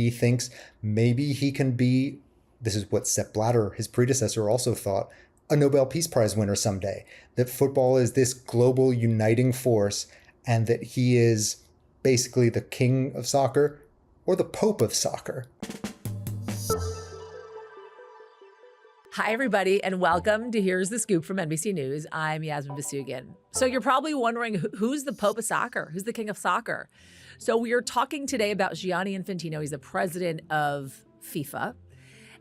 he thinks maybe he can be, this is what Sepp Blatter, his predecessor, also thought, a Nobel Peace Prize winner someday. That football is this global uniting force and that he is basically the king of soccer or the pope of soccer. Hi, everybody, and welcome to Here's the Scoop from NBC News. I'm Yasmin Vasugian. So you're probably wondering, who's the Pope of soccer? Who's the king of soccer? So we are talking today about Gianni Infantino. He's the president of FIFA,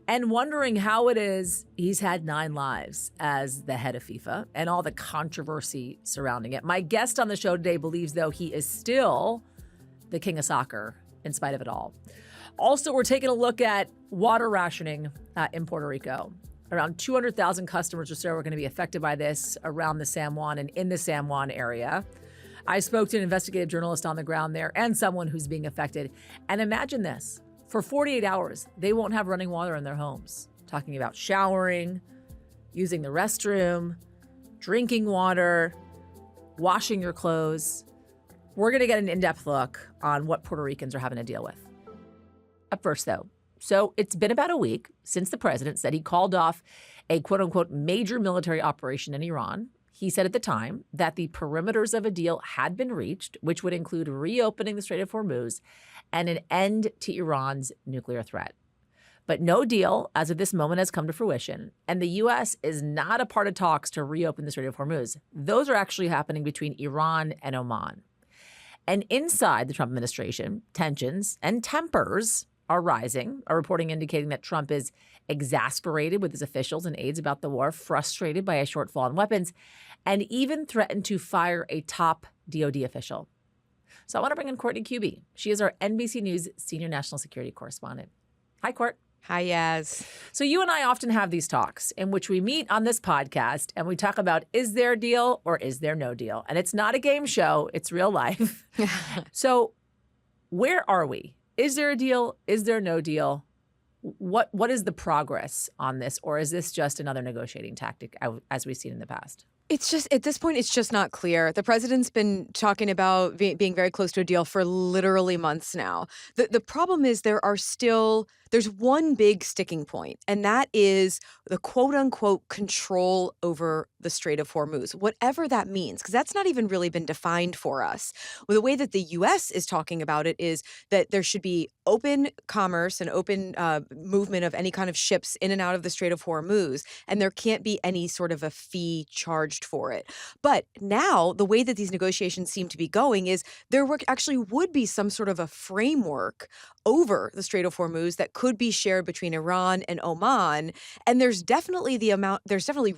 and wondering how it is he's had 9 lives as the head of FIFA and all the controversy surrounding it. My guest on the show today believes, though, he is still the king of soccer in spite of it all. Also, we're taking a look at water rationing in Puerto Rico. Around 200,000 customers or so are going to be affected by this around the San Juan and in the San Juan area. I spoke to an investigative journalist on the ground there and someone who's being affected. And imagine this, for 48 hours, they won't have running water in their homes. Talking about showering, using the restroom, drinking water, washing your clothes. We're going to get an in-depth look on what Puerto Ricans are having to deal with. Up first, though. So it's been about a week since the president said he called off a quote unquote major military operation in Iran. He said at the time that the perimeters of a deal had been reached, which would include reopening the Strait of Hormuz and an end to Iran's nuclear threat. But no deal as of this moment has come to fruition, and the U.S. is not a part of talks to reopen the Strait of Hormuz. Those are actually happening between Iran and Oman. And inside the Trump administration, tensions and tempers are rising, a reporting indicating that Trump is exasperated with his officials and aides about the war, frustrated by a shortfall in weapons, and even threatened to fire a top DoD official. So I want to bring in Courtney Kube. She is our NBC News senior national security correspondent. Hi, Court. Hi, Yaz. So you and I often have these talks in which we meet on this podcast and we talk about, is there a deal or is there no deal? And it's not a game show. It's real life. So where are we? Is there a deal? Is there no deal? What is the progress on this? Or is this just another negotiating tactic as we've seen in the past? It's just, at this point, it's just not clear. The president's been talking about being very close to a deal for literally months now. The problem is there's one big sticking point, and that is the quote unquote control over the Strait of Hormuz, whatever that means, because that's not even really been defined for us. Well, the way that the U.S. is talking about it is that there should be open commerce and open movement of any kind of ships in and out of the Strait of Hormuz, and there can't be any sort of a fee charged for it. But now the way that these negotiations seem to be going is there actually would be some sort of a framework over the Strait of Hormuz that could be shared between Iran and Oman. And there's definitely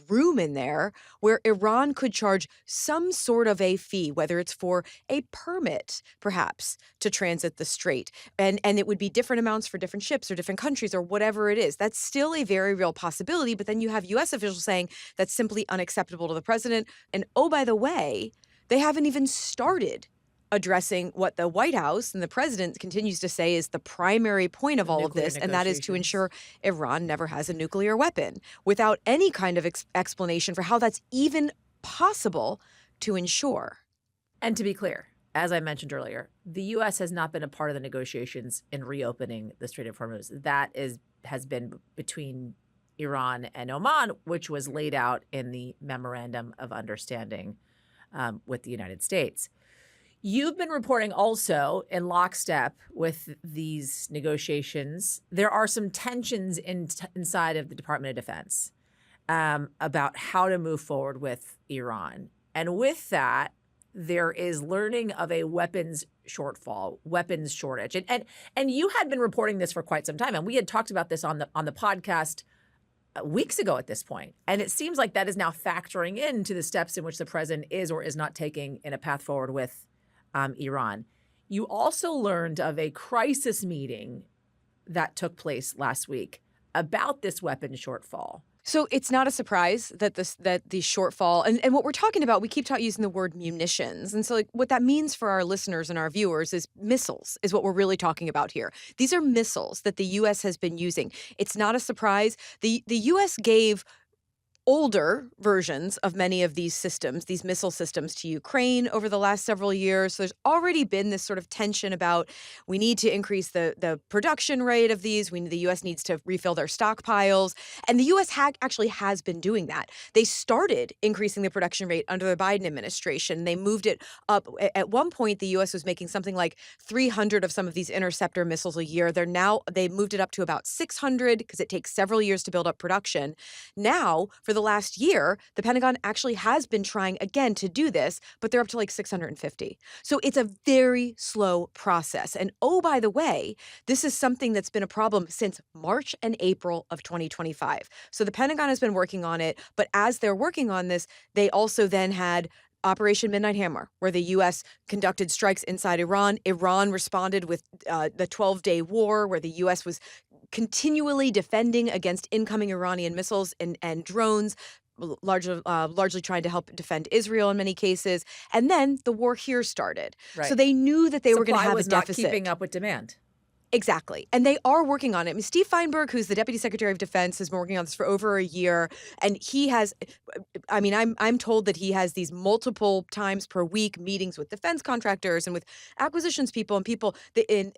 room in there where Iran could charge some sort of a fee, whether it's for a permit, perhaps, to transit the strait. And it would be different amounts for different ships or different countries or whatever it is. That's still a very real possibility. But then you have U.S. officials saying that's simply unacceptable to the president. And oh, by the way, they haven't even started addressing what the White House and the president continues to say is the primary point of all of this, and that is to ensure Iran never has a nuclear weapon, without any kind of explanation for how that's even possible to ensure. And to be clear, as I mentioned earlier, the U.S. has not been a part of the negotiations in reopening the Strait of Hormuz. That has been between Iran and Oman, which was laid out in the Memorandum of Understanding with the United States. You've been reporting also in lockstep with these negotiations. There are some tensions inside of the Department of Defense about how to move forward with Iran. And with that, there is learning of a weapons shortfall, weapons shortage. And you had been reporting this for quite some time. And we had talked about this on the podcast weeks ago at this point. And it seems like that is now factoring into the steps in which the president is or is not taking in a path forward with Iran. You also learned of a crisis meeting that took place last week about this weapon shortfall. So it's not a surprise that the shortfall and what we're talking about, we keep using the word munitions. And so what that means for our listeners and our viewers is missiles is what we're really talking about here. These are missiles that the U.S. has been using. It's not a surprise. The U.S. gave older versions of many of these systems, these missile systems, to Ukraine over the last several years. So there's already been this sort of tension about we need to increase the production rate of these. The U.S. needs to refill their stockpiles. And the U.S. actually has been doing that. They started increasing the production rate under the Biden administration. They moved it up. At one point, the U.S. was making something like 300 of some of these interceptor missiles a year. They moved it up to about 600 because it takes several years to build up production. Now, for the last year, the Pentagon actually has been trying again to do this, but they're up to like 650. So it's a very slow process. And oh, by the way, this is something that's been a problem since March and April of 2025. So the Pentagon has been working on it, but as they're working on this, they also then had Operation Midnight Hammer, where the U.S. conducted strikes inside Iran. Iran responded with the 12-day war, where the U.S. was continually defending against incoming Iranian missiles and drones, largely trying to help defend Israel in many cases. And then the war here started. Right. So they knew that they were going to have a deficit. Supply was not keeping up with demand. Exactly. And they are working on it. I mean, Steve Feinberg, who's the Deputy Secretary of Defense, has been working on this for over a year. And he has, I'm told that he has these multiple times per week meetings with defense contractors and with acquisitions people and people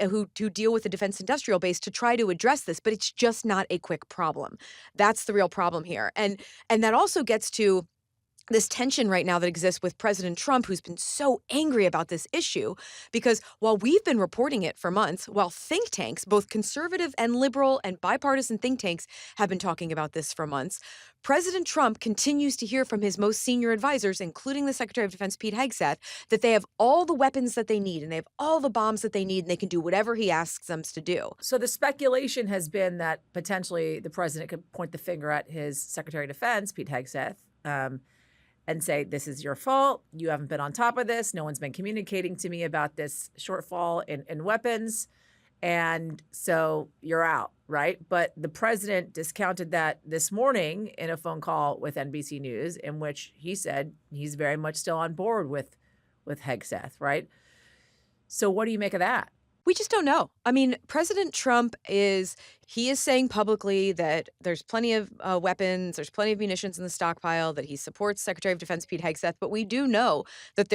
who deal with the defense industrial base to try to address this. But it's just not a quick problem. That's the real problem here. And that also gets to this tension right now that exists with President Trump, who's been so angry about this issue, because while we've been reporting it for months, while think tanks, both conservative and liberal and bipartisan think tanks, have been talking about this for months, President Trump continues to hear from his most senior advisors, including the Secretary of Defense, Pete Hegseth, that they have all the weapons that they need and they have all the bombs that they need and they can do whatever he asks them to do. So the speculation has been that potentially the president could point the finger at his Secretary of Defense, Pete Hegseth, and say, this is your fault. You haven't been on top of this. No one's been communicating to me about this shortfall in weapons. And so you're out, right? But the president discounted that this morning in a phone call with NBC News, in which he said he's very much still on board with Hegseth, right? So what do you make of that? We just don't know. I mean, President Trump is saying publicly that there's plenty of weapons, there's plenty of munitions in the stockpile, that he supports Secretary of Defense Pete Hegseth. But we do know that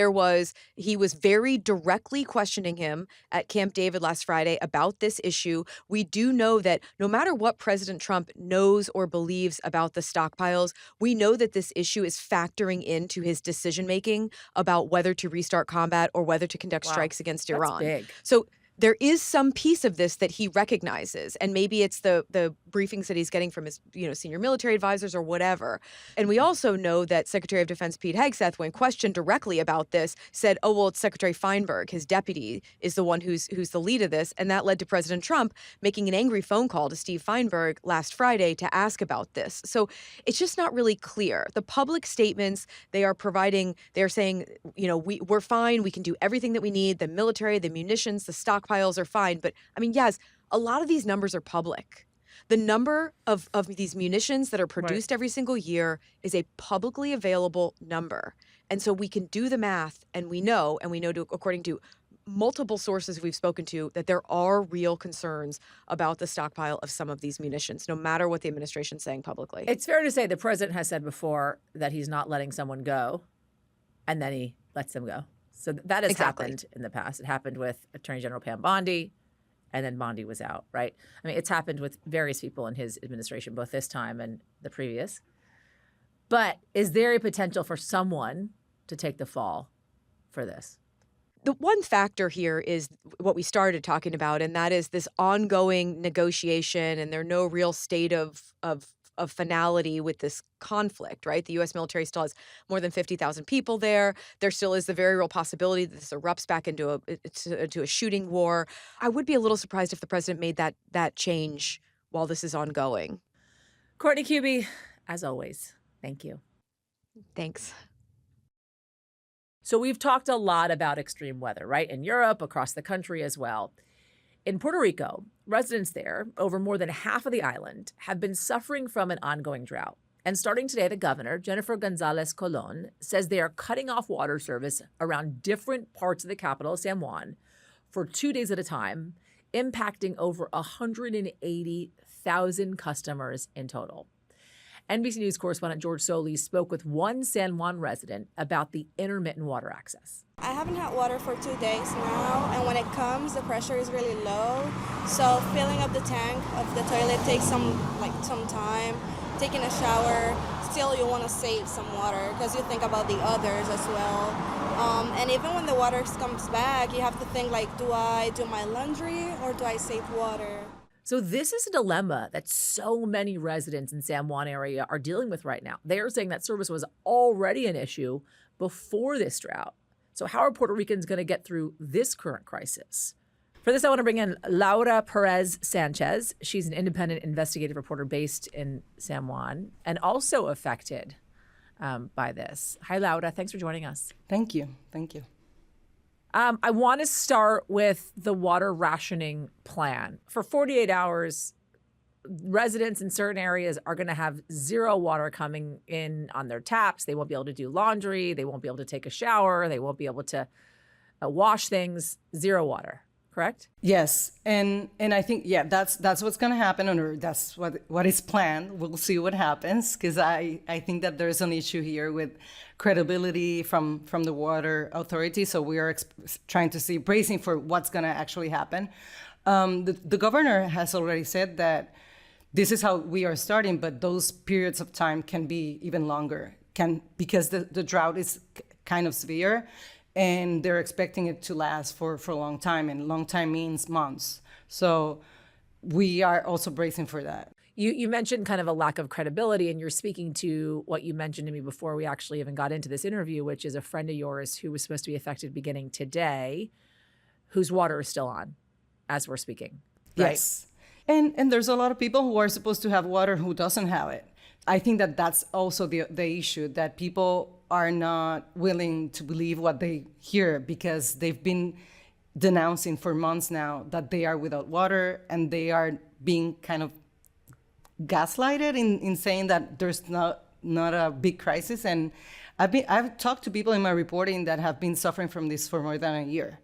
he was very directly questioning him at Camp David last Friday about this issue. We do know that no matter what President Trump knows or believes about the stockpiles, we know that this issue is factoring into his decision making about whether to restart combat or whether to conduct strikes against Iran. That's big. So there is some piece of this that he recognizes, and maybe it's the briefings that he's getting from his senior military advisors or whatever. And we also know that Secretary of Defense Pete Hegseth, when questioned directly about this, said, "Oh well, it's Secretary Feinberg, his deputy, is the one who's the lead of this," and that led to President Trump making an angry phone call to Steve Feinberg last Friday to ask about this. So it's just not really clear. The public statements they are providing, they're saying, we're fine, we can do everything that we need, the military, the munitions, the stockpiles are fine. But I mean, yes, a lot of these numbers are public. The number of these munitions that are produced every single year is a publicly available number. And so we can do the math, and we know according to multiple sources we've spoken to, that there are real concerns about the stockpile of some of these munitions, no matter what the administration's saying publicly. It's fair to say the president has said before that he's not letting someone go, and then he lets them go. So that has happened in the past. It happened with Attorney General Pam Bondi, and then Bondi was out, right? I mean, it's happened with various people in his administration, both this time and the previous. But is there a potential for someone to take the fall for this? The one factor here is what we started talking about, and that is this ongoing negotiation, and there's no real state of finality with this conflict, right? The U.S. military still has more than 50,000 people there. There still is the very real possibility that this erupts back into a shooting war. I would be a little surprised if the president made that change while this is ongoing. Courtney Kube, as always, thank you. Thanks. So we've talked a lot about extreme weather, right? In Europe, across the country as well. In Puerto Rico, residents there, over more than half of the island, have been suffering from an ongoing drought. And starting today, the governor, Jennifer Gonzalez Colon, says they are cutting off water service around different parts of the capital, San Juan, for 2 days at a time, impacting over 180,000 customers in total. NBC News correspondent George Solis spoke with one San Juan resident about the intermittent water access. I haven't had water for 2 days now, and when it comes, the pressure is really low. So filling up the tank of the toilet takes some time. Taking a shower, still you want to save some water because you think about the others as well. And even when the water comes back, you have to think like, do I do my laundry or do I save water? So this is a dilemma that so many residents in San Juan area are dealing with right now. They are saying that service was already an issue before this drought. So how are Puerto Ricans going to get through this current crisis? For this, I want to bring in Laura Pérez Sánchez. She's an independent investigative reporter based in San Juan and also affected by this. Hi, Laura. Thanks for joining us. Thank you. Thank you. I want to start with the water rationing plan. For 48 hours, residents in certain areas are going to have zero water coming in on their taps. They won't be able to do laundry. They won't be able to take a shower. They won't be able to wash things. Zero water. Correct? Yes, and I think that's what's going to happen, or that's what is planned. We'll see what happens, because I think that there's an issue here with credibility from the water authority. So we are trying to see, bracing for what's going to actually happen. The governor has already said that this is how we are starting, but those periods of time can be even longer, because the drought is kind of severe. And they're expecting it to last for a long time, and long time means months. So we are also bracing for that. You mentioned kind of a lack of credibility, and you're speaking to what you mentioned to me before we actually even got into this interview, which is a friend of yours who was supposed to be affected beginning today, whose water is still on as we're speaking. Right? Yes. And there's a lot of people who are supposed to have water who doesn't have it. I think that that's also the issue, that people are not willing to believe what they hear, because they've been denouncing for months now that they are without water, and they are being kind of gaslighted in saying that there's not a big crisis. And I've talked to people in my reporting that have been suffering from this for more than a year.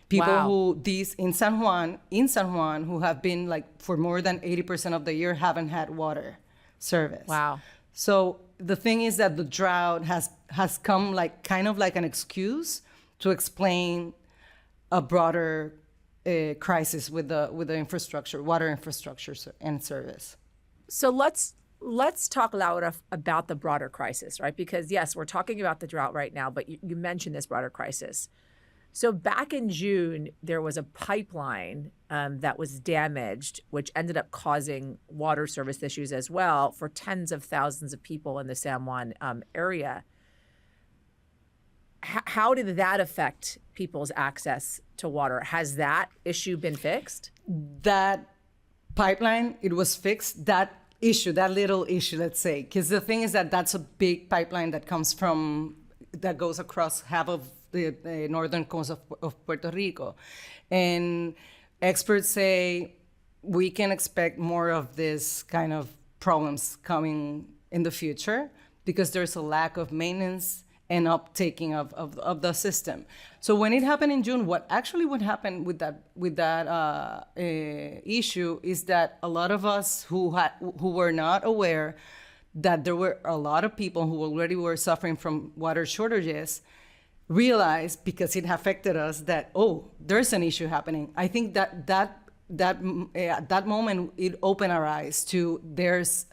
People Wow. in San Juan, who have been like for more than 80% of the year haven't had water service. Wow. So the thing is that the drought has come like kind of like an excuse to explain a broader crisis with the infrastructure, water infrastructure and service. So let's talk, Laura, about the broader crisis, right? Because yes, we're talking about the drought right now, but you mentioned this broader crisis. So back in June, there was a pipeline that was damaged, which ended up causing water service issues as well for tens of thousands of people in the San Juan area. How did that affect people's access to water? Has that issue been fixed? That pipeline, it was fixed. That little issue, let's say, because the thing is that that's a big pipeline that goes across half of the northern coast of Puerto Rico. And experts say we can expect more of this kind of problems coming in the future, because there's a lack of maintenance and uptaking of the system. So when it happened in June, what happened with that issue is that a lot of us who were not aware that there were a lot of people who already were suffering from water shortages realized, because it affected us, that there's an issue happening. I think that at that moment it opened our eyes to there's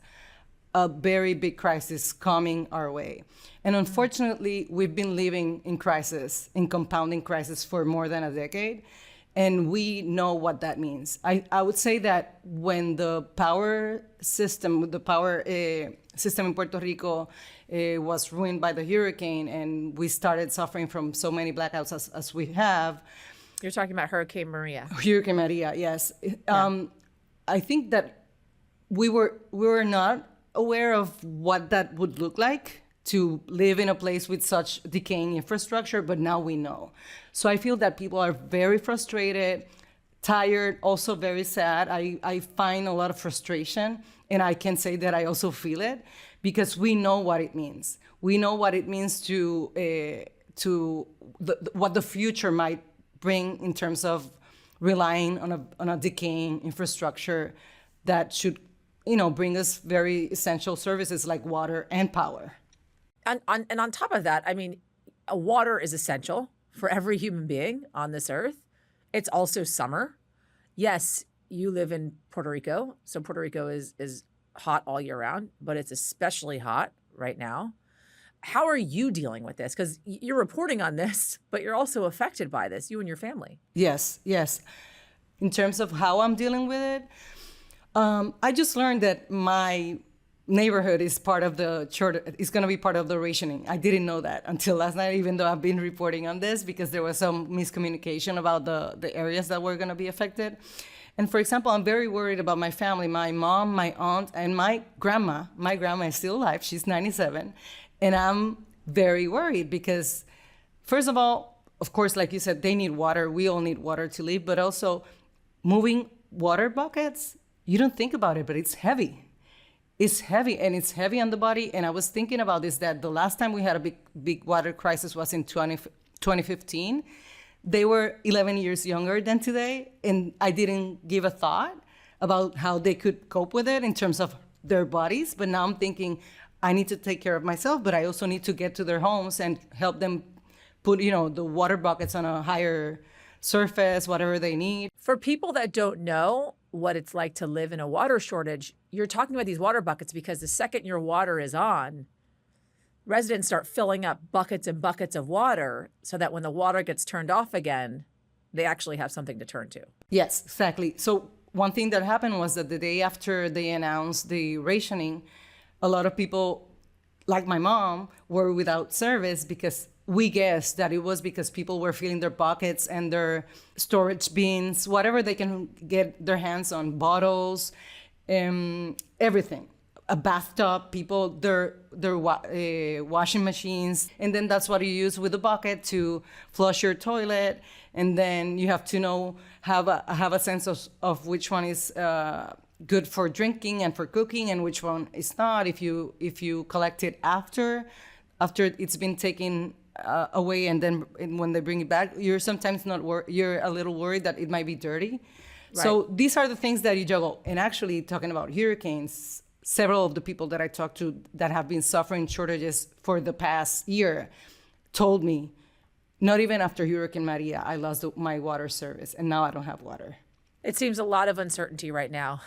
a very big crisis coming our way. And unfortunately, we've been living in compounding crisis for more than a decade, and we know what that means. I would say that when the power system in Puerto Rico was ruined by the hurricane, and we started suffering from so many blackouts as we have. You're talking about Hurricane Maria. Hurricane Maria, yes. I think that we were not aware of what that would look like to live in a place with such decaying infrastructure, but now we know. So I feel that people are very frustrated, tired, also very sad. I find a lot of frustration, and I can say that I also feel it, because we know what it means. We know what it means to what the future might bring in terms of relying on a decaying infrastructure that should bring us very essential services like water and power. And on top of that, I mean, water is essential for every human being on this earth. It's also summer. Yes, you live in Puerto Rico, so Puerto Rico is hot all year round, but it's especially hot right now. How are you dealing with this? Because you're reporting on this, but you're also affected by this, you and your family. Yes. In terms of how I'm dealing with it, I just learned that my neighborhood is going to be part of the rationing. I didn't know that until last night, even though I've been reporting on this because there was some miscommunication about the areas that were going to be affected. And for example, I'm very worried about my family, my mom, my aunt, and my grandma. My grandma is still alive. She's 97. And I'm very worried because, first of all, of course, like you said, they need water. We all need water to live. But also, moving water buckets, you don't think about it, but it's heavy. It's heavy, and it's heavy on the body. And I was thinking about this, that the last time we had a big water crisis was in 2015. They were 11 years younger than today, and I didn't give a thought about how they could cope with it in terms of their bodies. But now I'm thinking, I need to take care of myself, but I also need to get to their homes and help them put, the water buckets on a higher surface, whatever they need. For people that don't know what it's like to live in a water shortage, you're talking about these water buckets because the second your water is on, residents start filling up buckets and buckets of water so that when the water gets turned off again, they actually have something to turn to. Yes, exactly. So one thing that happened was that the day after they announced the rationing, a lot of people, like my mom, were without service because we guessed that it was because people were filling their buckets and their storage bins, whatever they can get their hands on, bottles, everything. A bathtub, people, their washing machines, and then that's what you use with the bucket to flush your toilet, and then you have to have a sense of which one is good for drinking and for cooking, and which one is not. If you collect it after it's been taken away, and then when they bring it back, you're sometimes you're a little worried that it might be dirty. Right. So these are the things that you juggle. And actually, talking about hurricanes, several of the people that I talked to that have been suffering shortages for the past year told me, not even after Hurricane Maria, I lost my water service, and now I don't have water. It seems a lot of uncertainty right now,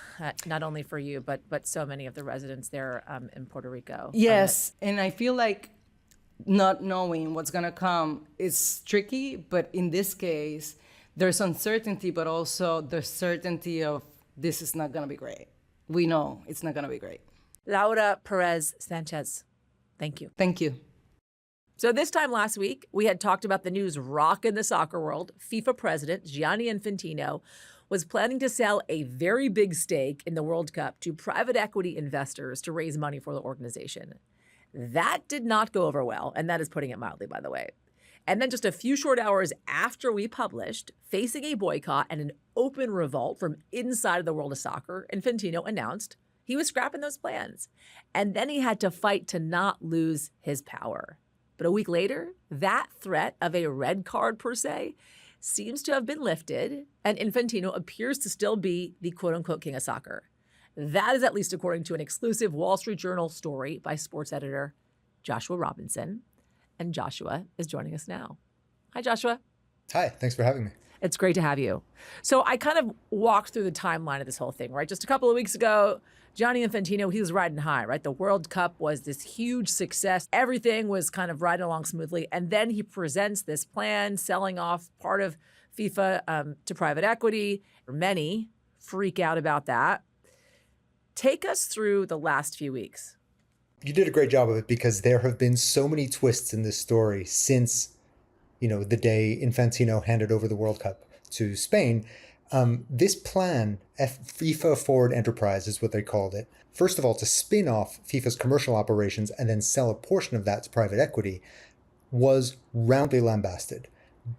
not only for you, but so many of the residents there in Puerto Rico. Yes, and I feel like not knowing what's going to come is tricky, but in this case, there's uncertainty, but also the certainty of this is not going to be great. We know it's not going to be great. Laura Pérez Sánchez, thank you. Thank you. So this time last week, we had talked about the news rocking the soccer world. FIFA president Gianni Infantino was planning to sell a very big stake in the World Cup to private equity investors to raise money for the organization. That did not go over well, and that is putting it mildly, by the way. And then just a few short hours after we published, facing a boycott and an open revolt from inside of the world of soccer, Infantino announced he was scrapping those plans. And then he had to fight to not lose his power. But a week later, that threat of a red card per se seems to have been lifted, and Infantino appears to still be the quote-unquote king of soccer. That is at least according to an exclusive Wall Street Journal story by sports editor Joshua Robinson. And Joshua is joining us now. Hi, Joshua. Hi, thanks for having me. It's great to have you. So I kind of walked through the timeline of this whole thing, right? Just a couple of weeks ago, Gianni Infantino, he was riding high, right? The World Cup was this huge success. Everything was kind of riding along smoothly. And then he presents this plan, selling off part of FIFA to private equity. Many freak out about that. Take us through the last few weeks. You did a great job of it because there have been so many twists in this story since, the day Infantino handed over the World Cup to Spain. This plan, FIFA Forward Enterprise is what they called it. First of all, to spin off FIFA's commercial operations and then sell a portion of that to private equity was roundly lambasted.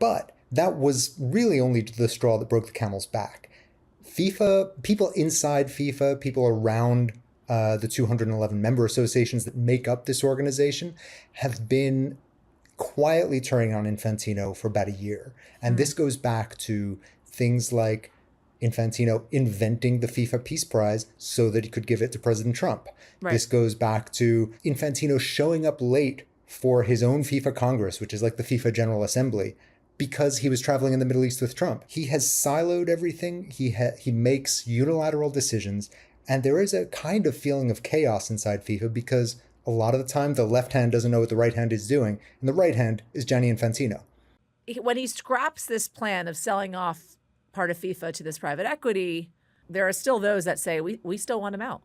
But that was really only the straw that broke the camel's back. FIFA, people inside FIFA, people around the 211 member associations that make up this organization have been quietly turning on Infantino for about a year. And this goes back to things like Infantino inventing the FIFA Peace Prize so that he could give it to President Trump. Right. This goes back to Infantino showing up late for his own FIFA Congress, which is like the FIFA General Assembly, because he was traveling in the Middle East with Trump. He has siloed everything. He makes unilateral decisions. And there is a kind of feeling of chaos inside FIFA because a lot of the time the left hand doesn't know what the right hand is doing. And the right hand is Gianni Infantino. When he scraps this plan of selling off part of FIFA to this private equity, there are still those that say we still want him out,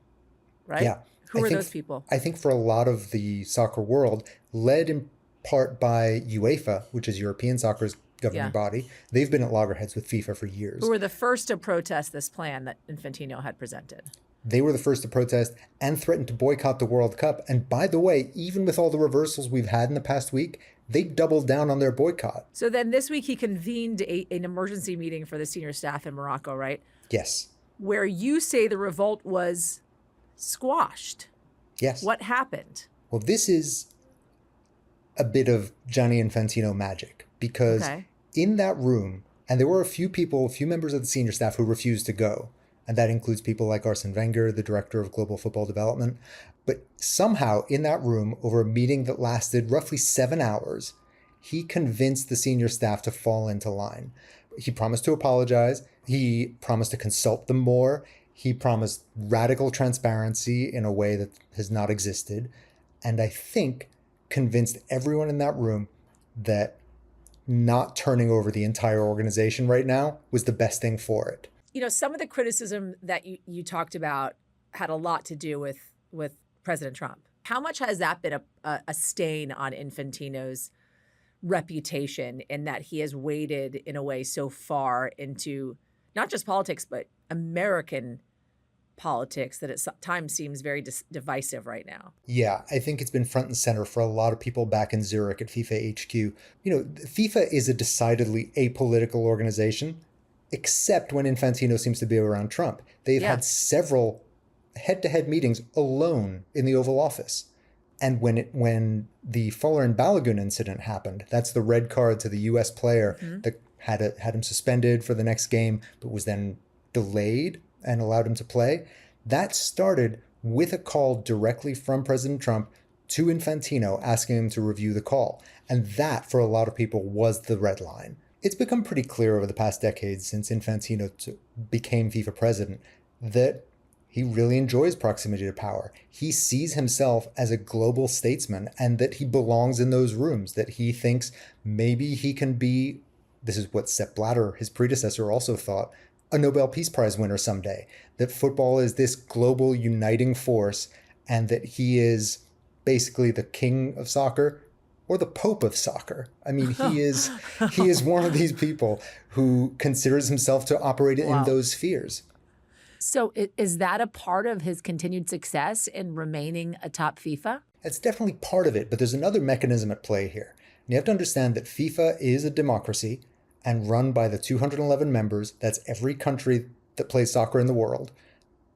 right? Yeah. Who are those people? I think for a lot of the soccer world, led in part by UEFA, which is European soccer's governing body, they've been at loggerheads with FIFA for years. Who were the first to protest this plan that Infantino had presented? They were the first to protest and threatened to boycott the World Cup. And by the way, even with all the reversals we've had in the past week, they doubled down on their boycott. So then this week he convened an emergency meeting for the senior staff in Morocco, right? Yes. Where you say the revolt was squashed. Yes. What happened? Well, this is a bit of Gianni Infantino magic because in that room, and there were a few members of the senior staff who refused to go. And that includes people like Arsene Wenger, the director of global football development. But somehow in that room, over a meeting that lasted roughly 7 hours, he convinced the senior staff to fall into line. He promised to apologize. He promised to consult them more. He promised radical transparency in a way that has not existed. And I think convinced everyone in that room that not turning over the entire organization right now was the best thing for it. You know, some of the criticism that you talked about had a lot to do with President Trump. How much has that been a stain on Infantino's reputation in that he has waded in a way so far into not just politics, but American politics that at times seems very divisive right now? Yeah, I think it's been front and center for a lot of people back in Zurich at FIFA HQ. You know, FIFA is a decidedly apolitical organization, except when Infantino seems to be around Trump. They've had several head-to-head meetings alone in the Oval Office. And when the Fuller and Balogun incident happened, that's the red card to the U.S. player that had him suspended for the next game, but was then delayed and allowed him to play. That started with a call directly from President Trump to Infantino asking him to review the call. And that, for a lot of people, was the red line. It's become pretty clear over the past decades since Infantino became FIFA president that he really enjoys proximity to power. He sees himself as a global statesman and that he belongs in those rooms, that he thinks maybe he can be, this is what Sepp Blatter, his predecessor, also thought, a Nobel Peace Prize winner someday, that football is this global uniting force and that he is basically the king of soccer or the Pope of soccer. I mean, he is one of these people who considers himself to operate in those spheres. So is that a part of his continued success in remaining atop FIFA? That's definitely part of it, but there's another mechanism at play here. And you have to understand that FIFA is a democracy and run by the 211 members. That's every country that plays soccer in the world.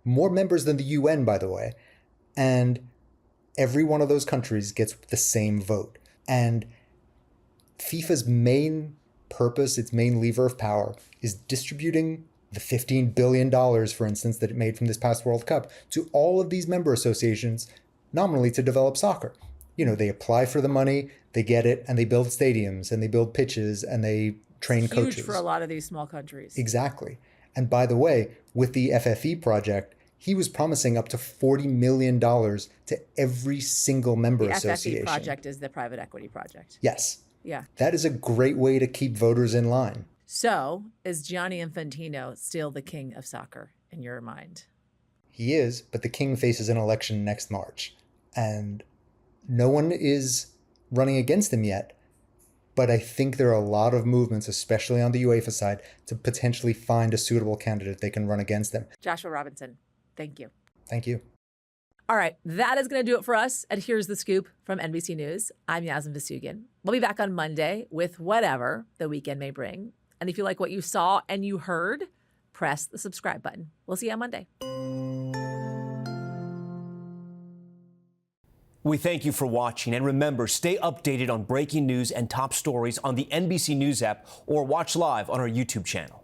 More members than the UN, by the way. And every one of those countries gets the same vote. And FIFA's main purpose, its main lever of power, is distributing the $15 billion, for instance, that it made from this past World Cup to all of these member associations, nominally to develop soccer. You know, they apply for the money, they get it, and they build stadiums, and they build pitches, and they train coaches. Huge for a lot of these small countries. Exactly. And by the way, with the FFE project, he was promising up to $40 million to every single member association. The FFE project is the private equity project. Yes. Yeah. That is a great way to keep voters in line. So is Gianni Infantino still the king of soccer in your mind? He is, but the king faces an election next March. And no one is running against him yet. But I think there are a lot of movements, especially on the UEFA side, to potentially find a suitable candidate they can run against him. Joshua Robinson, thank you. Thank you. All right, that is going to do it for us. And here's the scoop from NBC News. I'm Yasmin Vasugian. We'll be back on Monday with whatever the weekend may bring. And if you like what you saw and you heard, press the subscribe button. We'll see you on Monday. We thank you for watching. And remember, stay updated on breaking news and top stories on the NBC News app or watch live on our YouTube channel.